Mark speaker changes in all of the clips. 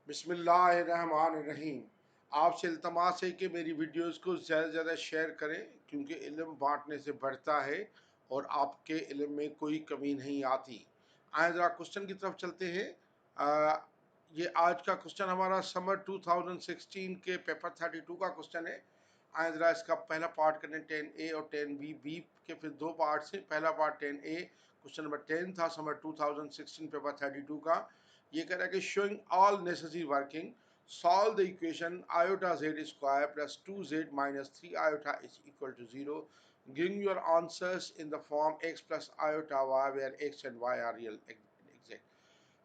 Speaker 1: बिस्मिल्लाहिर्रहमानिर्रहीम। आपसे इल्तमास है कि मेरी वीडियोस को ज़्यादा से ज़्यादा शेयर करें, क्योंकि इल्म बांटने से बढ़ता है और आपके इल्म में कोई कमी नहीं आती। आए ज़रा क्वेश्चन की तरफ चलते हैं। ये आज का क्वेश्चन हमारा समर 2016 के पेपर 32 का क्वेश्चन है। आए ज़रा इसका पहला पार्ट करें 10A और 10B। बी के फिर दो पार्ट हैं। पहला पार्ट 10A क्वेश्चन नंबर 10 था समर 2016 पेपर 32 का। ये कह रहा है कि showing all necessary working solve the equation iota Z square plus 2z minus 3 iota is equal to 0। Give your answers in the form x plus iota y where x and y are real exact.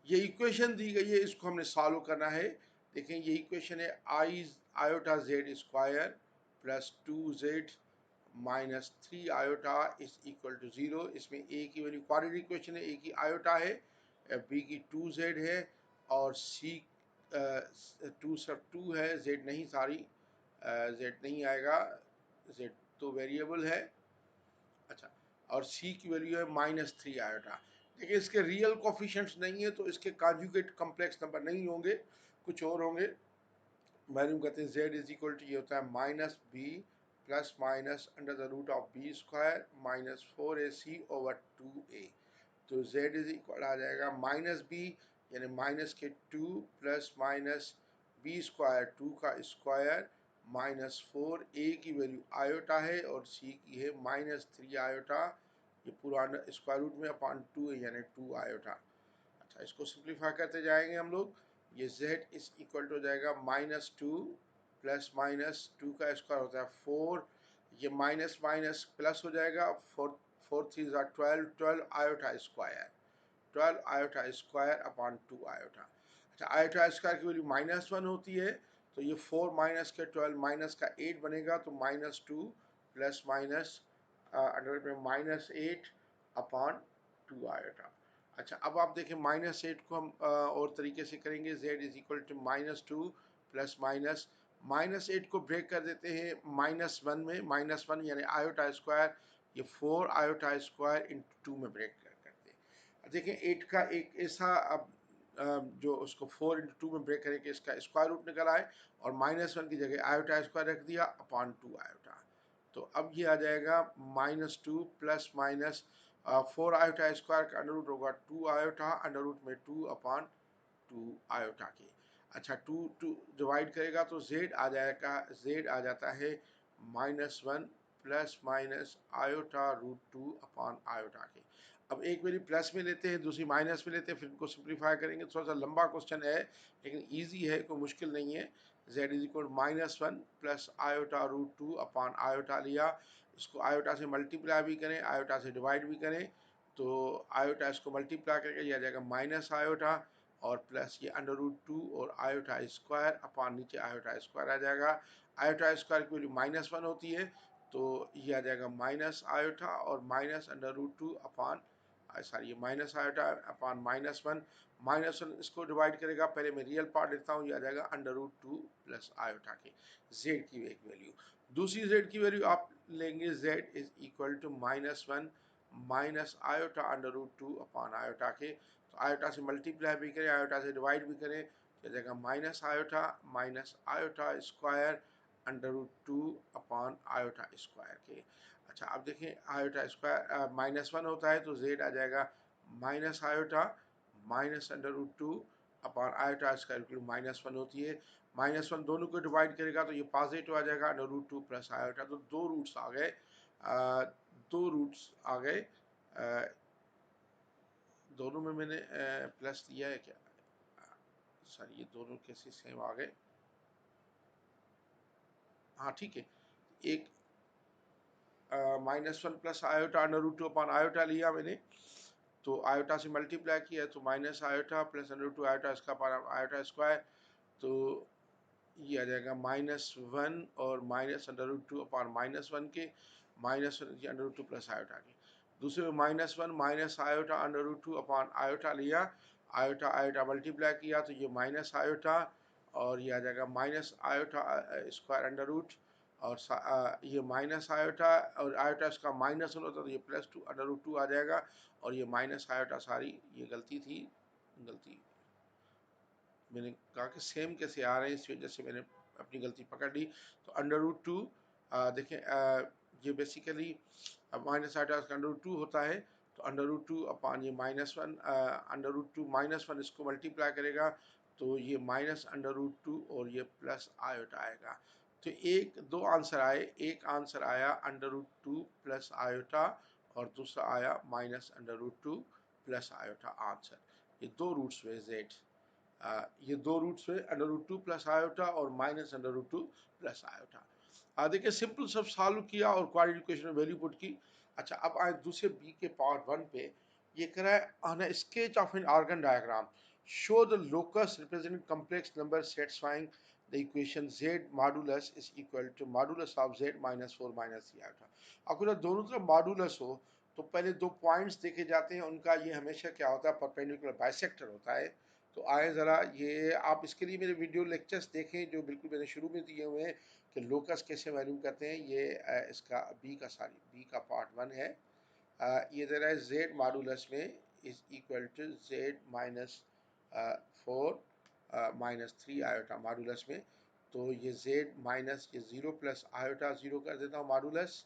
Speaker 1: ये equation दी गई है, इसको हमने solve करना है। देखें ये इक्वेशन है I iota Z square plus 2z minus 3 iota is equal to 0। इसमें ए की वैल्यू क्वाड्रेटिक इक्वेशन है, ए की आयोटा है, बी की 2z है और सी 2 है, जेड नहीं, सारी जेड नहीं आएगा, जेड तो वेरिएबल है। अच्छा, और सी की वैल्यू है माइनस 3 आयोटा। देखिए इसके रियल कोफिशिएंट्स नहीं है तो इसके कॉन्जुगेट कम्प्लेक्स नंबर नहीं होंगे, कुछ और होंगे। मालूम करते हैं जेड इज इक्वल टू ये होता है minus b plus minus under the root of b square minus 4ac over 2a। तो जेड इज इक्वल आ जाएगा माइनस बी यानी माइनस के 2 प्लस माइनस बी स्क्वायर 2 का स्क्वायर माइनस 4a की value iota है और सी की है माइनस 3 आयोटा। ये पूरा स्क्वायर रूट में अपॉन 2 है यानी 2 आयोटा। अच्छा, इसको सिंप्लीफाई करते जाएंगे हम लोग। ये z इज इक्वल टू हो जाएगा माइनस 2 प्लस माइनस 2 का स्क्वायर होता है 4। ये माइनस माइनस प्लस हो जाएगा, 4 4 3 ज़ा 12, 12 iota square, 12 iota square upon 2 iota. अच्छा, आयोटा स्क्वायर की वैल्यू माइनस 1 होती है, तो ये 4 माइनस के 12 माइनस का 8 बनेगा, तो माइनस 2 प्लस माइनस अंडर में माइनस 8 अपॉन 2 आयोटा। अच्छा, अब आप देखें माइनस 8 को हम और तरीके से करेंगे। z is equal to minus 2 plus minus minus 8 को ब्रेक कर देते हैं माइनस 1 में, माइनस 1 यानी आयोटा स्क्वायर, ये 4 आयोटा स्क्वायर इंटू 2 में ब्रेक करते हैं। देखें 8 का एक ऐसा अब जो उसको 4 इंटू 2 में ब्रेक करें कि इसका स्क्वायर रूट निकल आए और माइनस 1 की जगह आयोटा स्क्वायर रख दिया अपॉन 2 आयोटा। तो अब ये आ जाएगा minus 2 plus minus 4 iota square का अंडर रूट होगा 2 आयोटा, अंडर रूट में 2 अपॉन 2 आयोटा के। अच्छा, 2 डिवाइड करेगा तो z आ जाएगा, z आ जाता है minus 1 plus minus iota root 2 upon iota के। अब एक वैल्यू प्लस में लेते हैं, दूसरी माइनस में लेते हैं, फिर इनको सिंप्लीफाई करेंगे। थोड़ा सा लंबा क्वेश्चन है लेकिन ईजी है, कोई मुश्किल नहीं है। z is equal minus 1 plus iota root 2 upon iota लिया, इसको आयोटा से मल्टीप्लाई भी करें, आयोटा से डिवाइड भी करें, तो आयोटा इसको मल्टीप्लाई करके यह आ जाएगा माइनस आयोटा और प्लस ये अंडर रूट 2 और आयोटा स्क्वायर अपॉन नीचे आयोटा स्क्वायर आ जाएगा। आयोटा स्क्वायर की वैल्यू माइनस 1 होती है, तो ये आ जाएगा माइनस आयोटा और minus under root 2 upon sorry ये minus iota upon minus 1। Minus 1 इसको डिवाइड करेगा, पहले मैं रियल पार्ट लिखता हूँ, ये आ जाएगा अंडर रूट 2 प्लस आयोटा के जेड की एक वैल्यू। दूसरी जेड की वैल्यू आप लेंगे, z is equal to minus 1 minus iota under root 2 upon iota के। तो आयोटा से मल्टीप्लाई भी करें, आयोटा से डिवाइड भी करें, तो जाएगा minus iota square under root 2 upon iota square के। अच्छा, अब देखें आयोटा स्क्वायर माइनस 1 होता है तो जेड आ जाएगा minus iota minus under root 2 upon iota square की माइनस 1 होती है। माइनस 1 दोनों को डिवाइड करेगा तो ये पॉजिटिव आ जाएगा अंडर रूट 2 प्लस आयोटा। तो दो रूट्स आ गए, दो रूट्स आ गए। दोनों में मैंने प्लस दिया है क्या? सॉरी, ये दोनों कैसे सेम आ गए? हाँ ठीक है। एक minus 1 plus iota under root 2 upon iota लिया मैंने, तो आयोटा से मल्टीप्लाई किया तो minus iota plus under root 2 iota इसका अपॉन आयोटा स्क्वायर, तो ये आ जाएगा माइनस 1 और minus under root 2 upon minus 1 के, minus under root 2 plus iota के। दूसरे में minus 1 minus iota under root 2 upon iota लिया, आयोटा आयोटा मल्टीप्लाई किया तो ये माइनस आयोटा और ये आ जाएगा minus iota square under root और ये माइनस आयोटा और आयोटा इसका माइनस होता तो ये प्लस 2 अंडर रूट 2 आ जाएगा और ये माइनस आयोटा, सारी ये गलती थी, गलती मैंने कहा कि सेम कैसे आ रहे हैं, इस वजह से मैंने अपनी गलती पकड़ ली। तो अंडर रूट 2 देखें, ये बेसिकली माइनस आइटा का अंडर रूट 2 होता है, तो अंडर रूट 2 अपान ये -1, अंडर रूट 2 -1 इसको मल्टीप्लाई करेगा तो ये माइनस अंडर रूट 2 और ये प्लस आयोटा आएगा। तो एक दो आंसर आए, एक आंसर आया अंडर रूट 2 प्लस आयोटा और दूसरा आया minus under root 2 plus iota answer. ये दो रूट्स हुए जेड, ये दो रूट्स हुए अंडर रूट 2 प्लस आयोटा और minus under root 2 plus iota. देखिए सिंपल सब सॉल्व किया और क्वाड्रेटिक इक्वेशन में वैल्यू पुट की। अच्छा, अब आए दूसरे बी के पार्ट 1 पे। ये कह रहा है on a sketch of an Argand diagram show the locus representing complex number satisfying the equation z modulus is equal to modulus of z -4 -3 iota. अब अगर दोनों तरफ मॉडुलस हो तो पहले दो पॉइंट्स देखे जाते हैं, उनका ये हमेशा क्या होता है, परपेंडिकुलर बाइसेक्टर होता है। तो आए ज़रा ये आप इसके लिए मेरे वीडियो लेक्चर्स देखें जो बिल्कुल मैंने शुरू में दिए हुए हैं कि लोकस कैसे मालूम करते हैं। ये इसका बी का पार्ट 1 है। ये दे रहा है जेड मॉडुलस में is equal to Z -4 -3 iota modulus में। तो ये जेड माइनस ये 0 प्लस आयोटा 0 कर देता हूँ मॉडुलस,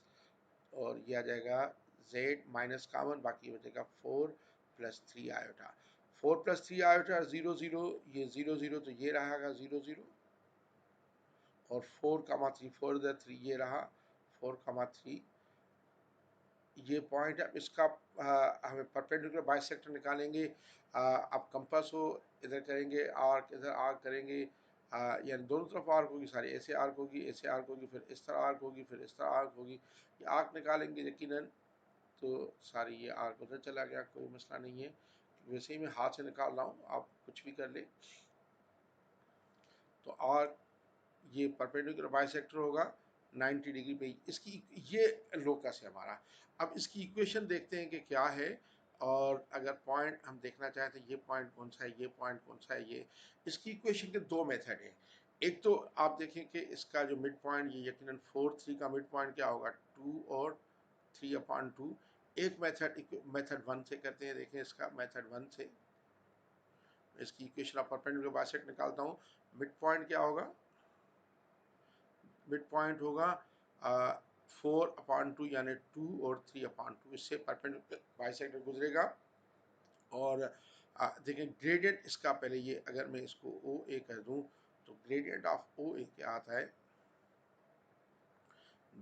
Speaker 1: और ये आ जाएगा z माइनस कॉमन, बाकी बचेगा 4 प्लस 3 आयोटा। 4 प्लस 3 आयोटा 0 0, ये 0 0 तो ये रहेगा 0 0, और 4 3 4 3 ये रहा 4 3। ये पॉइंट है इसका, हमें परपेंडिकुलर बाइसेक्टर निकालेंगे। अब कंपास हो इधर करेंगे, आर्क इधर आर्क करेंगे, यानी दोनों तरफ आर्क होगी, सारी ऐसे आर्क होगी, ऐसे आर्क होगी, फिर इस तरह आर्क होगी, फिर इस तरह आर्क होगी। ये आर्क निकालेंगे यकीनन तो सारी ये आर्क उधर चला गया, कोई मसला नहीं है। वैसे ही मैं हाथ से निकाल रहा हूँ, आप कुछ भी कर ले। तो आर्क ये परपेंडिकुलर बाइसेक्टर होगा 90 डिग्री पे। इसकी ये लोकस है हमारा। अब इसकी इक्वेशन देखते हैं कि क्या है, और अगर पॉइंट हम देखना चाहें तो ये पॉइंट कौन सा है, ये पॉइंट कौन सा है। ये इसकी इक्वेशन के दो मेथड हैं। एक तो आप देखें कि इसका जो मिड पॉइंट, ये यकीनन 4 3 का मिड पॉइंट क्या होगा, 2 और 3/2। एक मेथड 1 से करते हैं। देखें इसका मेथड 1 से इसकी इक्वेशन ऑफ परपेंडिकुलर बाइसेक्टर निकालता हूँ। मिड पॉइंट क्या होगा, मिड पॉइंट होगा 4/2 यानी 2 और 3/2, इससे परपेंडिकुलर बाइसेक्टर गुजरेगा। और देखें ग्रेडियंट इसका, पहले ये अगर मैं इसको ओ ए कर दूं तो ग्रेडियंट ऑफ ओ ए क्या आता है,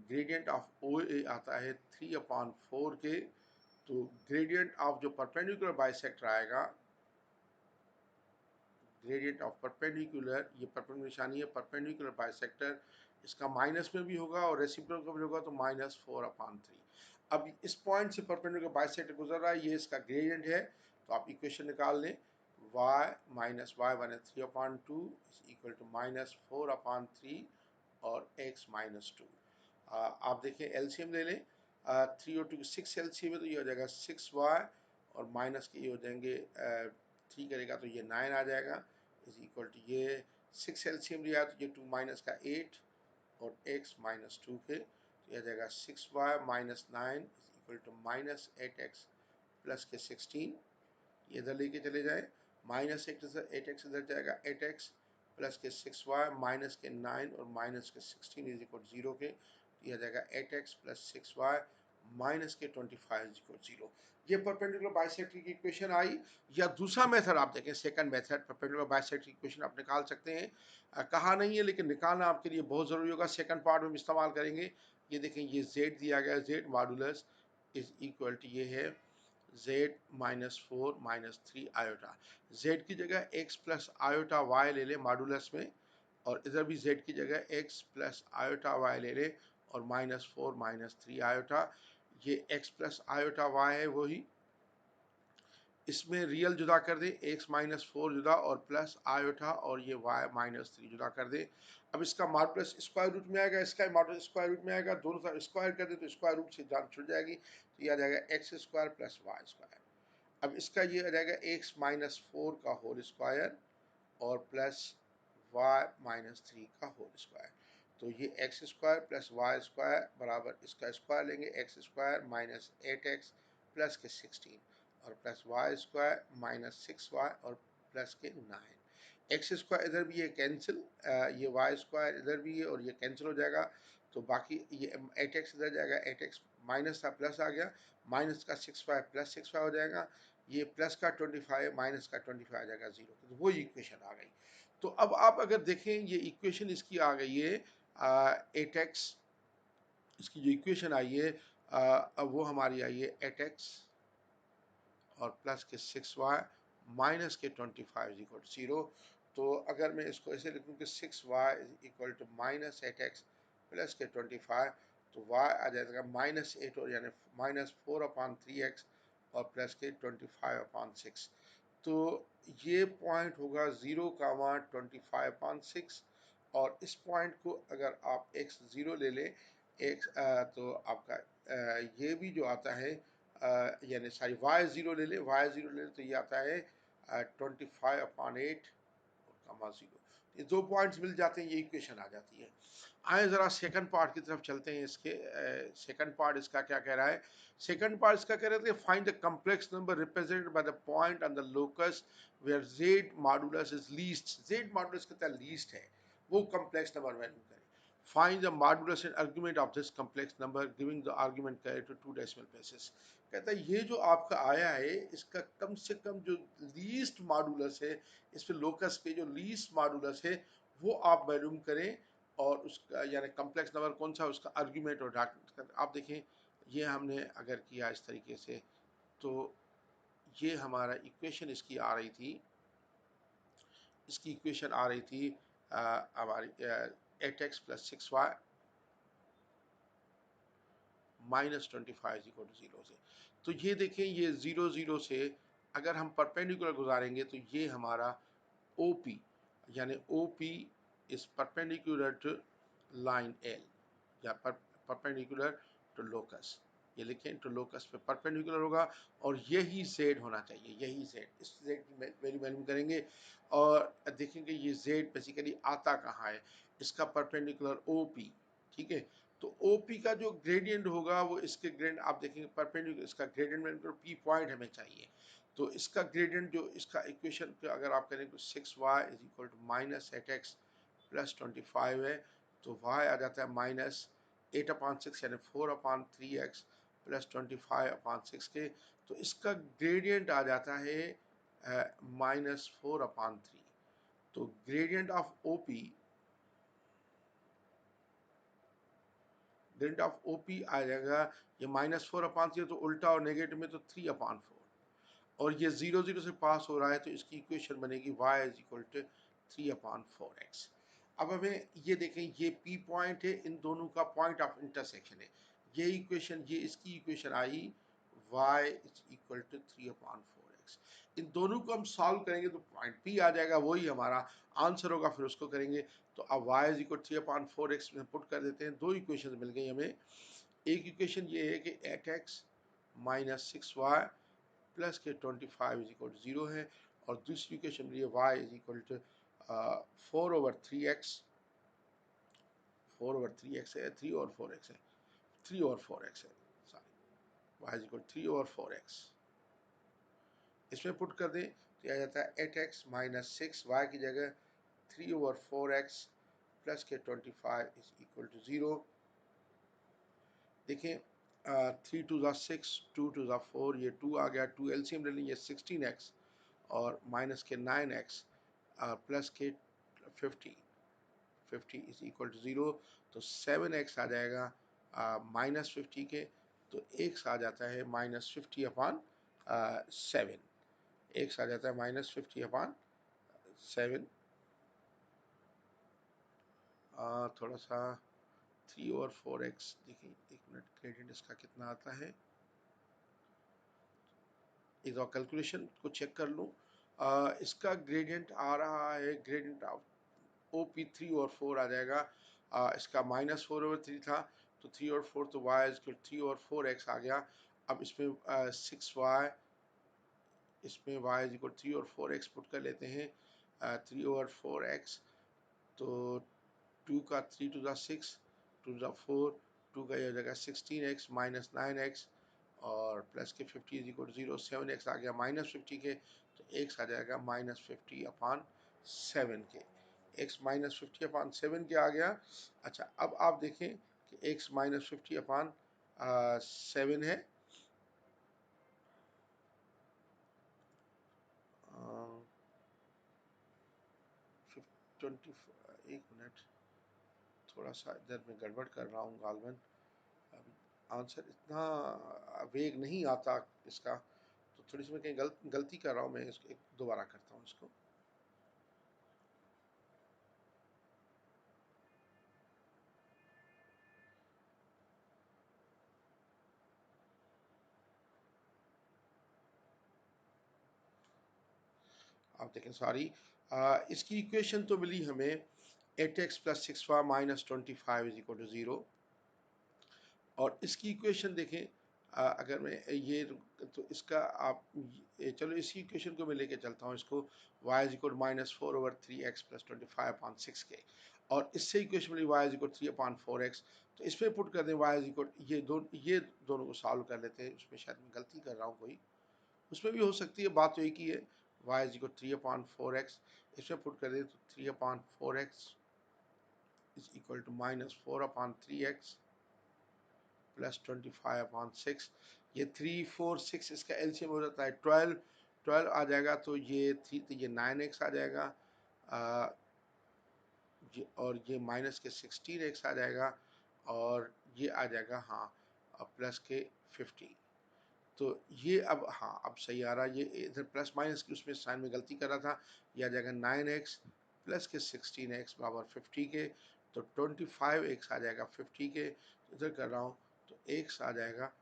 Speaker 1: ग्रेडियंट ऑफ ओ ए आता है 3/4 के। तो ग्रेडियंट ऑफ जो परपेंडिकुलर बाइसेक्टर आएगा, ग्रेडियंट ऑफ परपेंडिकुलर, ये परपेंडिकुलर निशानी है, परपेंडिकुलर बाइसेक्टर, इसका माइनस में भी होगा और रेसिप्रोकल में होगा, तो -4/3। अब इस पॉइंट से परपेंडिकुलर बाइसेक्टर गुजर रहा है, ये इसका ग्रेडियंट है। तो आप इक्वेशन निकाल लें, y minus Y one 3/2 is equal to -4/3 और x -2। आप देखें एलसीएम ले लें, 3 और 2 6 एलसीएम है, तो ये हो जाएगा 6y, और माइनस के ये हो जाएंगे 3 करेगा तो ये 9 आ जाएगा, इज इक्वल टू ये 6 एलसीएम लिया तो ये 2 माइनस का 8 और x -2 के, तो यह जाएगा 6y minus 9 is equal to -8x plus के 16। ये इधर लेके चले जाए, -8x इधर जाएगा, 8x प्लस के 6y माइनस के 9 और माइनस के 16 इज इक्वल 0 के, तो यह जाएगा 8x प्लस 6y माइनस के 25 इज इक्वल 0। ये परपेंडिकुलर बाइसेक्टर की इक्वेशन आई। या दूसरा मेथड आप देखें, सेकंड मेथड परपेंडिकुलर बाइसेक्टर की इक्वेशन आप निकाल सकते हैं। कहा नहीं है लेकिन निकालना आपके लिए बहुत ज़रूरी होगा, सेकंड पार्ट में इस्तेमाल करेंगे। ये देखें, ये z दिया गया, z modulus is equal to ये है z -4 -3 आयोटा। z की जगह x प्लस आयोटा y ले ले मॉडुलस में, और इधर भी z की जगह x प्लस आयोटा y ले ले, और -4 -3 आयोटा। ये x प्लस आयोटा y है वही, इसमें रियल जुदा कर दें, x -4 जुदा और प्लस आयोटा, और ये y -3 जुदा कर दें। अब इसका मॉडुलस स्क्वायर रूट में आएगा, इसका मॉडुलस स्क्वायर रूट में आएगा, दोनों तरफ स्क्वायर कर दें तो स्क्वायर रूट से जान छुट जाएगी, तो ये आ जाएगा x² प्लस y²। अब इसका ये आ जाएगा x -4 का होल स्क्वायर और प्लस y-3 का होल स्क्वायर। तो ये x² प्लस y² बराबर इसका स्क्वायर लेंगे, x² माइनस 8x प्लस के 16 और प्लस y² माइनस 6y और प्लस के 9। एक्स स्क्वायर इधर भी है कैंसिल, ये वाई स्क्वायर इधर भी है और ये कैंसिल हो जाएगा, तो बाकी ये 8x इधर जाएगा, 8x माइनस था प्लस आ गया, माइनस का 6y प्लस 6y हो जाएगा, ये प्लस का 25 माइनस का 25 आ जाएगा 0, तो वो इक्वेशन आ गई। तो अब आप अगर देखें ये इक्वेशन इसकी आ गई है 8x, इसकी जो इक्वेशन आई है अब वो हमारी आई है 8x और प्लस के 6y माइनस के 25 इज इक्वल टू 0। तो अगर मैं इसको ऐसे लिखूं कि 6y is equal to minus 8x plus के 25, तो y आ जाएगा माइनस 8 और यानी माइनस 4/3x और प्लस के 25/6। तो ये पॉइंट होगा 0,25/6 और इस पॉइंट को अगर आप x0 ले लें x तो आपका ये भी जो आता है यानी सॉरी y0 ले लें, y0 ले लें तो ये आता है 25/8 कमा 0। ये दो पॉइंट्स मिल जाते हैं, ये इक्वेशन आ जाती है। आए ज़रा सेकंड पार्ट की तरफ चलते हैं। इसके सेकंड पार्ट इसका क्या कह रहा है? सेकंड पार्ट इसका कह रहा है find the complex number represented by the point on the locus where z modulus is least. z modulus कितना लीस्ट है वो कम्प्लेक्स नंबर वैल्यू करें। Find the modulus and argument of this complex number giving the argument correct to decimal places. कहता है ये जो आपका आया है इसका कम से कम जो लीस्ट मॉडुलस है, इस पे लोकस पे जो लीस्ट मॉडुलस है वो आप मालूम करें और उसका यानी कम्प्लेक्स नंबर कौन सा उसका आर्ग्यूमेंट और डार्क। आप देखें ये हमने अगर किया इस तरीके से तो ये हमारा इक्वेशन इसकी आ रही थी, इसकी इक्वेशन आ रही थी हमारी 8x plus 6y minus 25 equal to 0 से। तो ये देखें ये 0 0 से अगर हम परपेंडिकुलर गुजारेंगे तो ये हमारा OP यानी OP is perpendicular to line L या परपेंडिकुलर टू लोकस। ये लिखें टू लोकस पे परपेंडिकुलर होगा और यही Z होना चाहिए, यही Z। इस Z की वैल्यू मालूम करेंगे और देखेंगे ये Z बेसिकली आता कहाँ है, इसका परपेंडिकुलर OP। ठीक है, तो OP का जो ग्रेडियंट होगा वो इसके ग्रेडियंट आप देखेंगे परपेंडिकुलर, इसका ग्रेडियंट P पॉइंट हमें चाहिए। तो इसका ग्रेडियंट जो इसका इक्वेशन पे अगर आप करें तो 6y is equal to minus 8x plus 25 है, तो y आ जाता है माइनस 8/6 यानी 4/3x प्लस 25/6 के। तो इसका ग्रेडियंट आ जाता है माइनस 4/3। तो gradient of OP, gradient of OP आ जाएगा ये माइनस 4/3, तो उल्टा और नेगेटिव में तो 3/4 और ये 0 0 से पास हो रहा है तो इसकी इक्वेशन बनेगी y is equal to 3/4x। अब हमें ये देखें ये P पॉइंट है, इन दोनों का पॉइंट ऑफ इंटरसेक्शन है। ये इक्वेशन ये इसकी इक्वेशन आई y is equal to 3/4x। इन दोनों को हम सॉल्व करेंगे तो पॉइंट P आ जाएगा, वही हमारा आंसर होगा। फिर उसको करेंगे तो अब y इज इक्वल 3/4x में पुट कर देते हैं। दो इक्वेशन मिल गई हमें। एक इक्वेशन ये है कि 8x माइनस 6y प्लस के 25 इज इक्वल टू 0 है और दूसरी इक्वेशन ये y is equal to 4/3x, 4/3x है, 3 और 4x है, 3 और 4x है, सॉरी y इज इक्वल 3 और 4x। इसमें पुट कर दें तो यह जाता है 8x माइनस 6y की जगह 3/4x प्लस के 25 इज इक्वल टू 0। देखें 3 2 6, 2 2 4, ये 2 आ गया, 2 एलसीएम ले लेंगे 16x और माइनस के 9x प्लस के 50 इज इक्वल टू 0। तो 7x आ जाएगा माइनस 50 के, तो x आ जाता है माइनस 50/7, x आ जाता है माइनस 50/7। थोड़ा सा 3 और 4x देखिए, एक मिनट, ग्रेडियंट इसका कितना आता है एक बार कैलकुलेशन को चेक कर लूँ। इसका ग्रेडियंट आ रहा है, ग्रेडियंट ऑफ OP 3 और 4 आ जाएगा। इसका माइनस 4/3 था तो 3 और 4 तो y इज 3 और 4x आ गया। अब इसमें 6y, इसमें y इज इक्वल 3 और 4x पुट कर लेते हैं। 3 और 4x तो 2 का 3 टू द 6, 2 टू द 4, 2 का ये हो जाएगा 16x माइनस 9x और प्लस के 50 इज इक्वल टू 0, 7x आ गया माइनस 50 के, तो x आ जाएगा माइनस 50/7। 7 के, x माइनस 50 अपान 7 के आ गया। अच्छा, अब आप देखें कि x माइनस 50 अपान 7 है, 20, एक मिनट, थोड़ा सा इधर में गड़बड़ कर रहा हूँ गालमन, आंसर इतना वेग नहीं आता इसका, तो थोड़ी सी मैं कहीं गलती कर रहा हूँ, मैं इसको दोबारा करता हूँ इसको। आप देखें, सॉरी, इसकी इक्वेशन तो मिली हमें 8x plus 6y minus 25 is equal to 0, और इसकी इक्वेशन देखें, अगर मैं ये, तो इसका आप चलो इसी इक्वेशन को मैं लेके चलता हूँ इसको, y is equal minus 4/3x plus 25 upon 6 के, और इससे इक्वेशन मिली y इज इक्वल 3/4x, तो इसमें पुट कर दें y इज इक्वल, ये दोनों को सॉल्व कर लेते हैं, उसमें शायद मैं गलती कर रहा हूँ कोई, उसमें भी हो सकती है, बात तो एक ही है, y इज इक्वल 3/4x, इसमें पुट कर दें तो 3/4x is equal to minus 4/3x plus 25/6, ये 3 4 6 इसका एलसीएम हो जाता है 12 आ जाएगा, तो ये 3, तो ये 9x आ जाएगा, और ये माइनस के 16x आ जाएगा, और ये आ जाएगा, हाँ, प्लस के 50। तो ये अब, हाँ, अब सही आ रहा है, ये इधर प्लस माइनस की उसमें साइन में गलती कर रहा था, ये आ जाएगा 9x प्लस के 16x बराबर 50 के, तो 25x आ जाएगा 50 के, इधर कर रहा हूँ, तो x आ जाएगा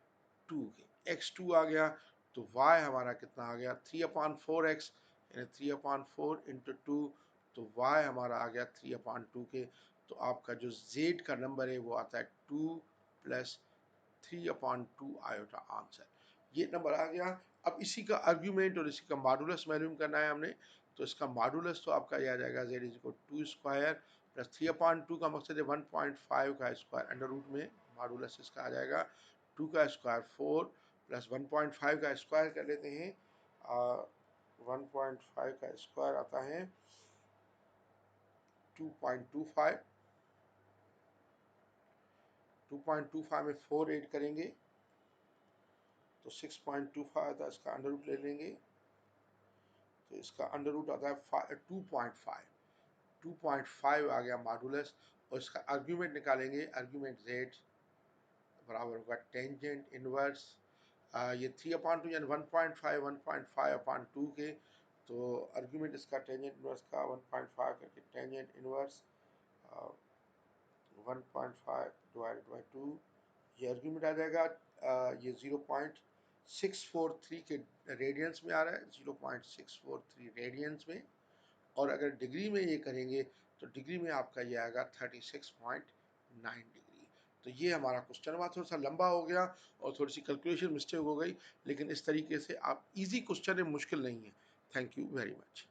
Speaker 1: 2 के, x2 आ गया, तो y हमारा कितना आ गया 3/4x, यानी 3/4 इंटू 2, तो y हमारा आ गया 3/2 के, तो आपका जो z का नंबर है वो आता है 2 प्लस 3/2 आयोटा, आंसर ये नंबर आ गया। अब इसी का आर्ग्यूमेंट और इसी का मॉडुलस मालूम करना है हमने, तो इसका मॉडुलस तो आपका ये आ जाएगा z is equal 2 square plus 3/2 का मकसद है 1.5 का स्क्वायर, अंडर रूट में मॉडुलस इसका आ जाएगा 2 का स्क्वायर 4 प्लस 1.5 का स्क्वायर कर लेते हैं, 1.5 का स्क्वायर आता है 2.25, 2.25 में 4 ऐड करेंगे तो 6.25 आता है, इसका अंडर रूट ले लेंगे, तो इसका अंडर रूट आता है 2.5, 2.5 आ गया मॉडुलस, और इसका आर्ग्यूमेंट निकालेंगे, आर्ग्यूमेंट z बराबर होगा टेंजेंट इनवर्स, ये 3/2 यानी 1.5 के, तो आर्ग्यूमेंट इसका टेंजेंट इनवर्स का 1.5 करके टेंजेंट इनवर्स 1.5 डिवाइडेड बाई 2, ये आर्ग्यूमेंट आ जाएगा, ये 0.643 के रेडियंस में आ रहा है, 0.643 रेडियंस में, और अगर डिग्री में ये करेंगे तो डिग्री में आपका ये आएगा 36.9 डिग्री। तो ये हमारा क्वेश्चन हुआ, थोड़ा सा लंबा हो गया और थोड़ी सी कैलकुलेशन मिस्टेक हो गई, लेकिन इस तरीके से आप इजी क्वेश्चन है, मुश्किल नहीं है। Thank you very much.